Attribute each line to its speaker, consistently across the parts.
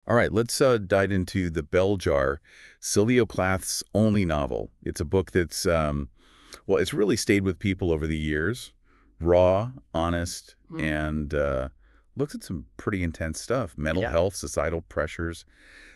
Speaker 1: All right, let's dive into The Bell Jar, Sylvia Plath's only novel. It's a book that's, well, it's really stayed with people over the years. Raw, honest, and looks at some pretty intense stuff. Mental
Speaker 2: Yeah.
Speaker 1: health, societal pressures,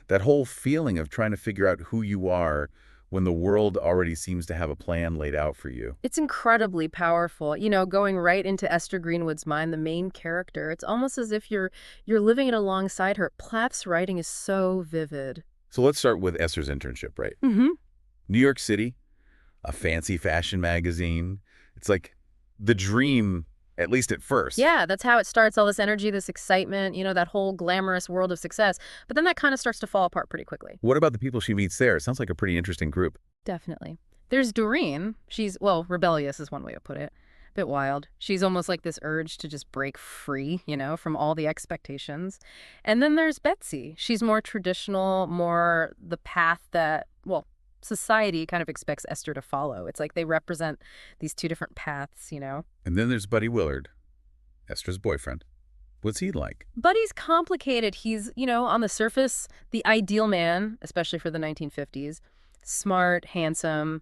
Speaker 1: that whole feeling of trying to figure out who you are when the world already seems to have a plan laid out for you.
Speaker 2: It's incredibly powerful. Going right into Esther Greenwood's mind, the main character. It's almost as if you're living it alongside her. Plath's writing is so vivid.
Speaker 1: So let's start with Esther's internship, right?
Speaker 2: Mm-hmm.
Speaker 1: New York City, a fancy fashion magazine. It's like the dream, at least at first.
Speaker 2: Yeah, that's how it starts, all this energy, this excitement, that whole glamorous world of success. But then that kind of starts to fall apart pretty quickly.
Speaker 1: What about the people she meets there? It sounds like a pretty interesting group.
Speaker 2: Definitely. There's Doreen. She's, well, rebellious is one way to put it. A bit wild. She's almost like this urge to just break free, from all the expectations. And then there's Betsy. She's more traditional, more the path that, well, society kind of expects Esther to follow. It's like they represent these two different paths.
Speaker 1: And then there's Buddy Willard, Esther's boyfriend. What's he like?
Speaker 2: Buddy's complicated. He's, on the surface, the ideal man, especially for the 1950s. Smart, handsome,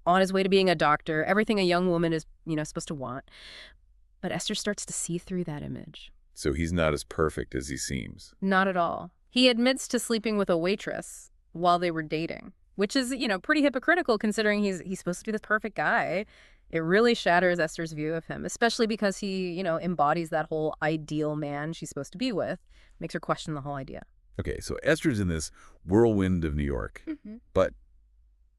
Speaker 2: on his way to being a doctor, everything a young woman is, supposed to want. But Esther starts to see through that image.
Speaker 1: So he's not as perfect as he seems.
Speaker 2: Not at all. He admits to sleeping with a waitress while they were dating, which is, pretty hypocritical considering he's supposed to be this perfect guy. It really shatters Esther's view of him, especially because he, embodies that whole ideal man she's supposed to be with. Makes her question the whole idea.
Speaker 1: Okay, so Esther's in this whirlwind of New York, but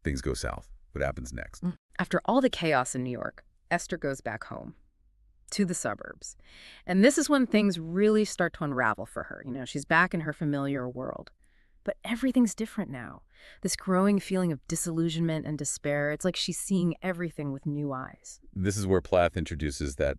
Speaker 1: things go south. What happens next?
Speaker 2: After all the chaos in New York, Esther goes back home to the suburbs. And this is when things really start to unravel for her. She's back in her familiar world. But everything's different now. This growing feeling of disillusionment and despair, it's like she's seeing everything with new eyes.
Speaker 1: This is where Plath introduces that,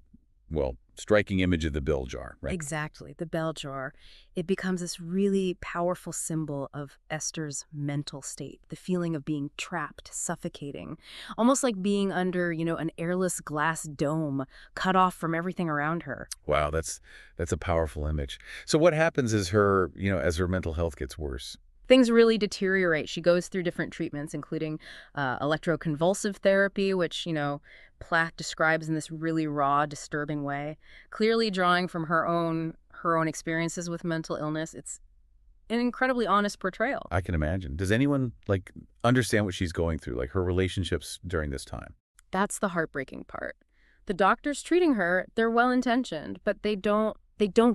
Speaker 1: well, striking image of the bell jar, right?
Speaker 2: Exactly, the bell jar. It becomes this really powerful symbol of Esther's mental state, the feeling of being trapped, suffocating, almost like being under, an airless glass dome, cut off from everything around her.
Speaker 1: Wow, that's a powerful image. So what happens is as her mental health gets worse?
Speaker 2: Things really deteriorate. She goes through different treatments, including electroconvulsive therapy, which, Plath describes in this really raw, disturbing way, clearly drawing from her own experiences with mental illness. It's an incredibly honest portrayal.
Speaker 1: I can imagine. Does anyone, understand what she's going through, her relationships during this time?
Speaker 2: That's the heartbreaking part. The doctors treating her, they're well-intentioned, but they don't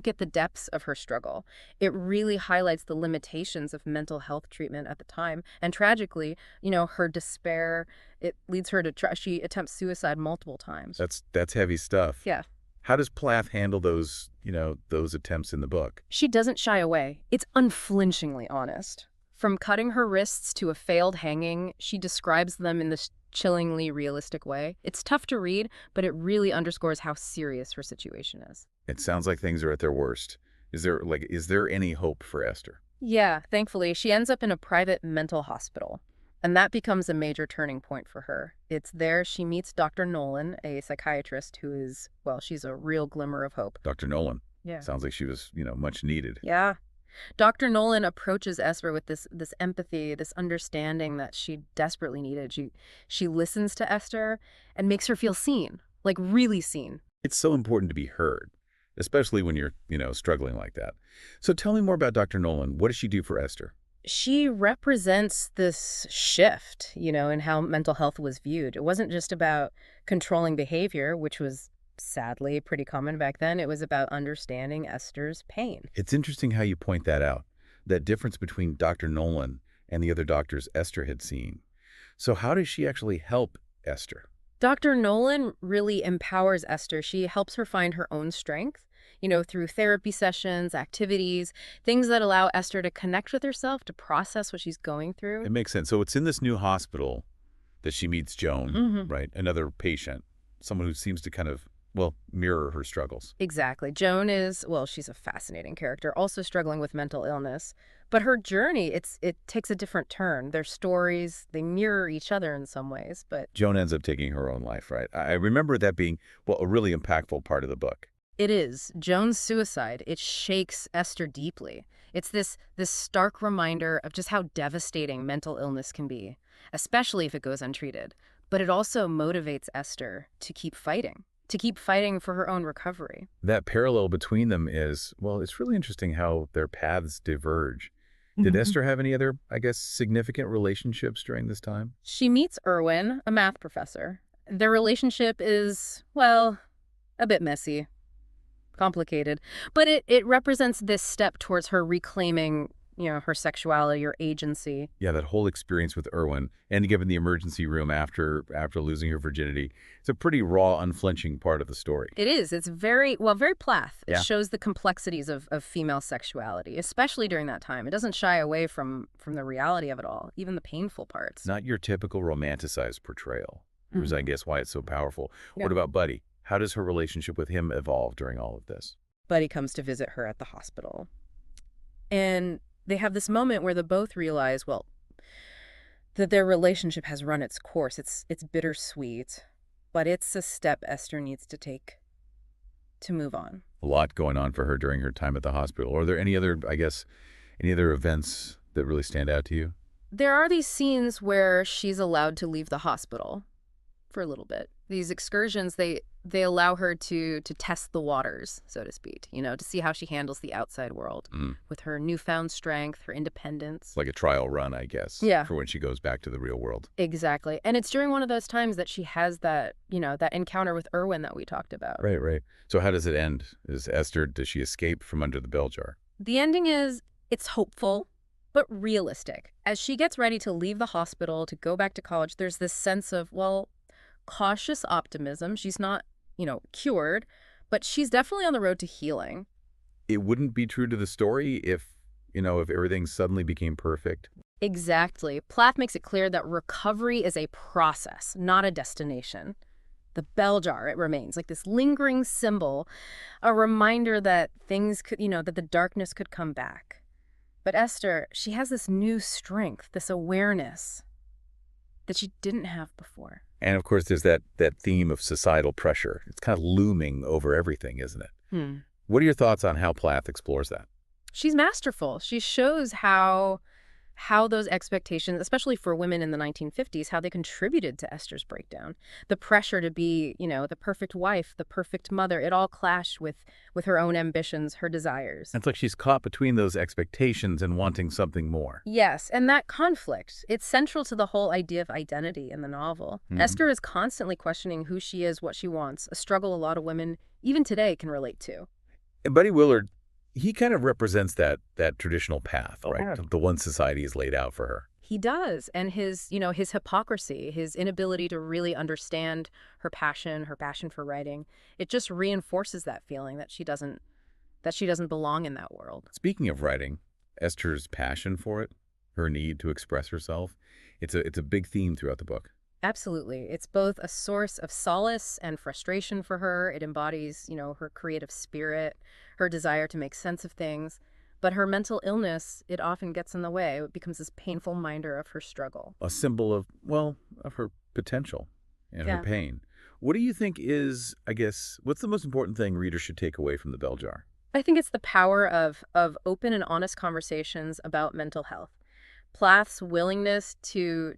Speaker 2: get the depths of her struggle. It really highlights the limitations of mental health treatment at the time. And tragically, her despair, it leads her to she attempts suicide multiple times.
Speaker 1: That's heavy stuff.
Speaker 2: Yeah.
Speaker 1: How does Plath handle those attempts in the book?
Speaker 2: She doesn't shy away. It's unflinchingly honest. From cutting her wrists to a failed hanging, she describes them in this chillingly realistic way. It's tough to read, but it really underscores how serious her situation is.
Speaker 1: It sounds like things are at their worst. Is there any hope for Esther?
Speaker 2: Yeah, thankfully, she ends up in a private mental hospital. And that becomes a major turning point for her. It's there she meets Dr. Nolan, a psychiatrist who is, well, she's a real glimmer of hope.
Speaker 1: Dr. Nolan.
Speaker 2: Yeah.
Speaker 1: Sounds like she was, much needed.
Speaker 2: Yeah. Dr. Nolan approaches Esther with this empathy, this understanding that she desperately needed. She listens to Esther and makes her feel seen, like really seen.
Speaker 1: It's so important to be heard, especially when you're, struggling like that. So tell me more about Dr. Nolan. What does she do for Esther?
Speaker 2: She represents this shift, in how mental health was viewed. It wasn't just about controlling behavior, which was sadly pretty common back then. It was about understanding Esther's pain.
Speaker 1: It's interesting how you point that out, that difference between Dr. Nolan and the other doctors Esther had seen. So how does she actually help Esther?
Speaker 2: Dr. Nolan really empowers Esther. She helps her find her own strength, through therapy sessions, activities, things that allow Esther to connect with herself, to process what she's going through.
Speaker 1: It makes sense. So it's in this new hospital that she meets Joan, right? Another patient, someone who seems to kind of, well, mirror her struggles.
Speaker 2: Exactly. Joan is, well, she's a fascinating character, also struggling with mental illness. But her journey, it takes a different turn. Their stories, they mirror each other in some ways, but
Speaker 1: Joan ends up taking her own life, right? I remember that being, well, a really impactful part of the book.
Speaker 2: It is. Joan's suicide, it shakes Esther deeply. It's this stark reminder of just how devastating mental illness can be, especially if it goes untreated. But it also motivates Esther to keep fighting for her own recovery.
Speaker 1: That parallel between them is, well, it's really interesting how their paths diverge. Did Esther have any other, I guess, significant relationships during this time?
Speaker 2: She meets Erwin, a math professor. Their relationship is, well, a bit messy, complicated, but it represents this step towards her reclaiming, her sexuality or agency.
Speaker 1: Yeah, that whole experience with Erwin, and given the emergency room after losing her virginity, it's a pretty raw, unflinching part of the story.
Speaker 2: It is. It's very Plath. It
Speaker 1: Yeah.
Speaker 2: shows the complexities of female sexuality, especially during that time. It doesn't shy away from the reality of it all, even the painful parts.
Speaker 1: Not your typical romanticized portrayal, which is, I guess, why it's so powerful.
Speaker 2: Yeah.
Speaker 1: What about Buddy? How does her relationship with him evolve during all of this?
Speaker 2: Buddy comes to visit her at the hospital. And they have this moment where they both realize, well, that their relationship has run its course. It's bittersweet, but it's a step Esther needs to take to move on.
Speaker 1: A lot going on for her during her time at the hospital. Are there any other, any other events that really stand out to you?
Speaker 2: There are these scenes where she's allowed to leave the hospital for a little bit. These excursions, they allow her to test the waters, so to speak, to see how she handles the outside world with her newfound strength, her independence.
Speaker 1: It's like a trial run, I guess,
Speaker 2: Yeah.
Speaker 1: for when she goes back to the real world.
Speaker 2: Exactly. And it's during one of those times that she has that, that encounter with Erwin that we talked about.
Speaker 1: Right, right. So how does it end? Does she escape from under the bell jar?
Speaker 2: The ending is, it's hopeful, but realistic. As she gets ready to leave the hospital, to go back to college, there's this sense of, well, cautious optimism. She's not, cured, but she's definitely on the road to healing.
Speaker 1: It wouldn't be true to the story if everything suddenly became perfect.
Speaker 2: Exactly. Plath makes it clear that recovery is a process, not a destination. The bell jar, it remains like this lingering symbol, a reminder that things could, that the darkness could come back. But Esther, she has this new strength, this awareness that she didn't have before.
Speaker 1: And of course, there's that theme of societal pressure. It's kind of looming over everything, isn't it? What are your thoughts on how Plath explores that?
Speaker 2: She's masterful. She shows how those expectations, especially for women in the 1950s, how they contributed to Esther's breakdown. The pressure to be, the perfect wife, the perfect mother, it all clashed with her own ambitions, her desires.
Speaker 1: It's like she's caught between those expectations and wanting something more.
Speaker 2: Yes, and that conflict, it's central to the whole idea of identity in the novel. Esther is constantly questioning who she is, what she wants, a struggle a lot of women, even today, can relate to.
Speaker 1: And Buddy Willard, he kind of represents that traditional path, right?
Speaker 2: Yeah.
Speaker 1: The one society has laid out for her.
Speaker 2: He does, and his hypocrisy, his inability to really understand her passion for writing, it just reinforces that feeling that she doesn't belong in that world.
Speaker 1: Speaking of writing, Esther's passion for it, her need to express herself, it's a big theme throughout the book.
Speaker 2: Absolutely. It's both a source of solace and frustration for her. It embodies, her creative spirit, her desire to make sense of things. But her mental illness, it often gets in the way. It becomes this painful reminder of her struggle.
Speaker 1: A symbol of her potential and her pain. What do you think is, what's the most important thing readers should take away from the Bell Jar?
Speaker 2: I think it's the power of open and honest conversations about mental health. Plath's willingness to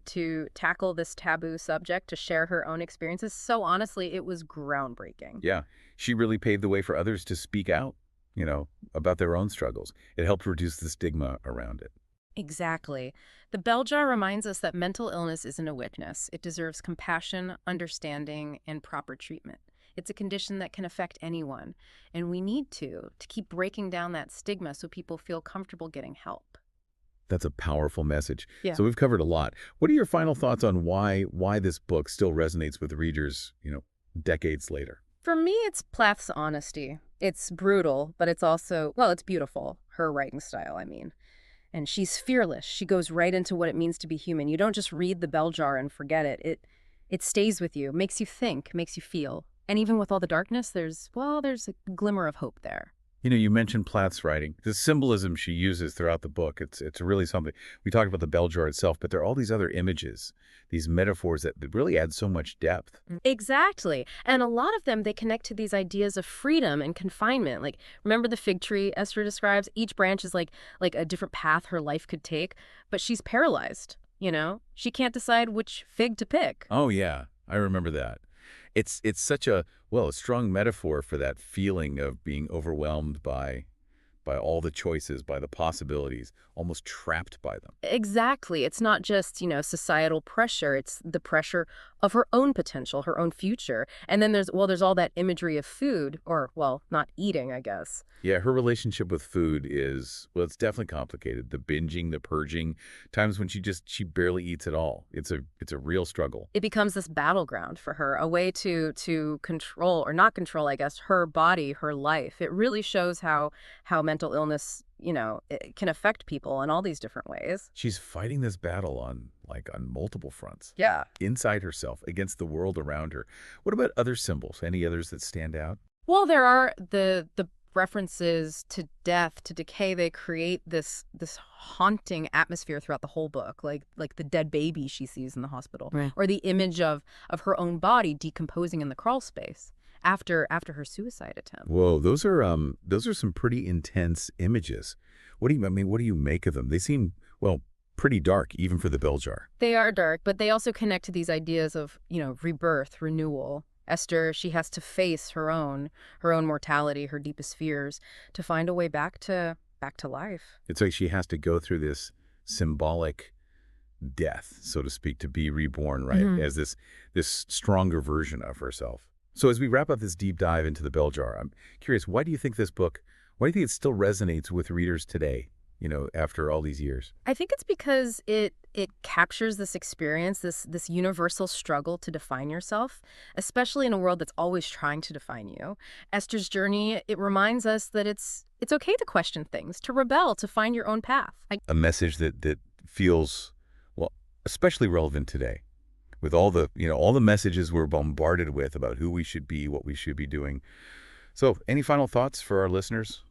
Speaker 2: tackle this taboo subject, to share her own experiences, so honestly, it was groundbreaking.
Speaker 1: Yeah, she really paved the way for others to speak out, about their own struggles. It helped reduce the stigma around it.
Speaker 2: Exactly. The Bell Jar reminds us that mental illness isn't a weakness. It deserves compassion, understanding, and proper treatment. It's a condition that can affect anyone, and we need to keep breaking down that stigma so people feel comfortable getting help.
Speaker 1: That's a powerful message.
Speaker 2: Yeah.
Speaker 1: So we've covered a lot. What are your final thoughts on why this book still resonates with readers, decades later?
Speaker 2: For me, it's Plath's honesty. It's brutal, but it's also, it's beautiful. Her writing style, I mean. And she's fearless. She goes right into what it means to be human. You don't just read the Bell Jar and forget it. It stays with you, makes you think, makes you feel. And even with all the darkness, there's a glimmer of hope there.
Speaker 1: You mentioned Plath's writing. The symbolism she uses throughout the book, it's really something. We talked about the bell jar itself, but there are all these other images, these metaphors that really add so much depth.
Speaker 2: Exactly. And a lot of them, they connect to these ideas of freedom and confinement. Like, remember the fig tree Esther describes? Each branch is like a different path her life could take, but she's paralyzed, you know? She can't decide which fig to pick.
Speaker 1: Oh, yeah, I remember that. It's such a strong metaphor for that feeling of being overwhelmed by all the choices, by the possibilities, almost trapped by them.
Speaker 2: Exactly. It's not just, societal pressure. It's the pressure of her own potential, her own future. And then there's all that imagery of food, or, well, not eating, I guess.
Speaker 1: Yeah, her relationship with food is, well, it's definitely complicated. The binging, the purging, times when she barely eats at all. It's a real struggle.
Speaker 2: It becomes this battleground for her, a way to control, or not control, I guess, her body, her life. It really shows how mental illness, it can affect people in all these different ways.
Speaker 1: She's fighting this battle on multiple fronts.
Speaker 2: Yeah.
Speaker 1: Inside herself, against the world around her. What about other symbols? Any others that stand out?
Speaker 2: Well, there are the references to death, to decay. They create this haunting atmosphere throughout the whole book, like the dead baby she sees in the hospital,
Speaker 3: Right.
Speaker 2: or the image of her own body decomposing in the crawl space after her suicide attempt.
Speaker 1: Whoa, those are some pretty intense images. What do you make of them? They seem, well, pretty dark, even for the bell jar.
Speaker 2: They are dark, but they also connect to these ideas of, rebirth, renewal. Esther, she has to face her own mortality, her deepest fears, to find a way back to life.
Speaker 1: It's like she has to go through this symbolic death, so to speak, to be reborn, right?
Speaker 2: Mhm.
Speaker 1: As this stronger version of herself. So as we wrap up this deep dive into the bell jar, I'm curious, why do you think it still resonates with readers today, after all these years?
Speaker 2: I think it's because it captures this experience, this universal struggle to define yourself, especially in a world that's always trying to define you. Esther's journey, it reminds us that it's okay to question things, to rebel, to find your own path.
Speaker 1: A message that feels, well, especially relevant today, with all the messages we're bombarded with about who we should be, what we should be doing. So, any final thoughts for our listeners?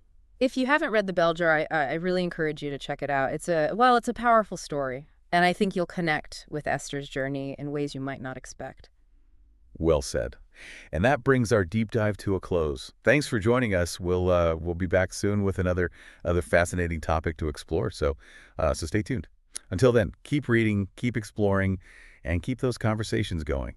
Speaker 2: If you haven't read The Bell Jar, I really encourage you to check it out. It's a powerful story, and I think you'll connect with Esther's journey in ways you might not expect.
Speaker 1: Well said. And that brings our deep dive to a close. Thanks for joining us. We'll be back soon with another fascinating topic to explore. So stay tuned. Until then, keep reading, keep exploring, and keep those conversations going.